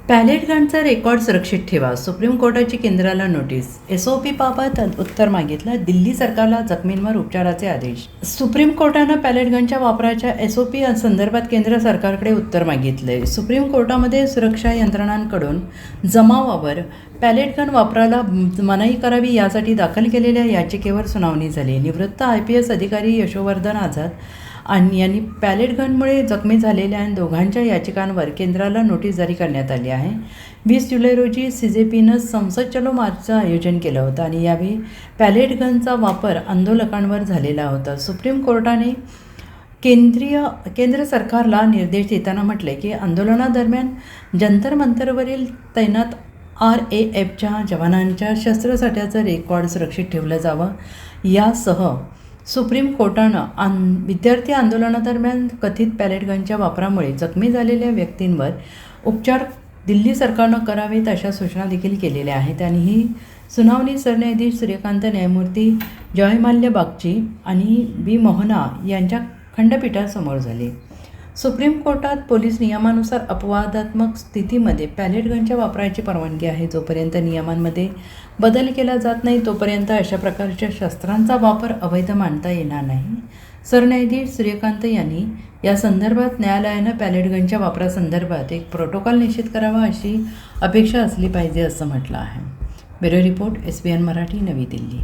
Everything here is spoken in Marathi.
पॅलेट गनचा रेकॉर्ड सुरक्षित ठेवा. सुप्रीम कोर्टाची केंद्राला नोटीस. SOP बाबत उत्तर मागितलं. दिल्ली सरकारला जखमींवर उपचाराचे आदेश. सुप्रीम कोर्टानं पॅलेट गनच्या वापराच्या SOP संदर्भात केंद्र सरकारकडे उत्तर मागितलंय. सुप्रीम कोर्टामध्ये सुरक्षा यंत्रणांकडून जमावावर पॅलेट गन वापराला मनाई करावी यासाठी दाखल केलेल्या याचिकेवर सुनावणी झाली. निवृत्त IPS अधिकारी यशोवर्धन आझाद यांनी पॅलेट गनमुळे जखमी झालेल्या दोघांच्या याचिकांवर केंद्राला नोटीस जारी करण्यात आली आहे. 20 जुलै रोजी CJPनं संसद चलो मार्चचं आयोजन केलं होतं आणि यावेळी पॅलेट गनचा वापर आंदोलकांवर झालेला होता. सुप्रीम कोर्टाने केंद्र सरकारला निर्देश देताना म्हटले की आंदोलनादरम्यान जंतर मंतरवरील तैनात RAFच्या जवानांच्या शस्त्रसाठ्याचं रेकॉर्ड सुरक्षित ठेवलं जावं. यासह सुप्रीम कोर्टानं विद्यार्थी आंदोलनादरम्यान कथित पॅलेट गनच्या वापरामुळे जखमी झालेल्या व्यक्तींवर उपचार दिल्ली सरकारनं करावेत अशा सूचना देखील केलेल्या आहेत. आणि ही सुनावणी सरन्यायाधीश सूर्यकांत, न्यायमूर्ती जयमाल्य बागची आणि B मोहना यांच्या खंडपीठासमोर झाली. सुप्रीम कोर्टात पोलीस नियमानुसार अपवादात्मक स्थितीमध्ये पॅलेट गनच्या वापराची परवानगी आहे. जोपर्यंत नियमांमध्ये बदल केला जात नाही तोपर्यंत अशा प्रकारच्या शस्त्रांचा वापर अवैध मानता येणार नाही. सरन्यायाधीश सूर्यकांत यांनी या संदर्भात न्यायालयानं पॅलेट गनच्या वापरासंदर्भात एक प्रोटोकॉल निश्चित करावा अशी अपेक्षा असली पाहिजे असं म्हटलं आहे. ब्युरो रिपोर्ट, SBN मराठी, नवी दिल्ली.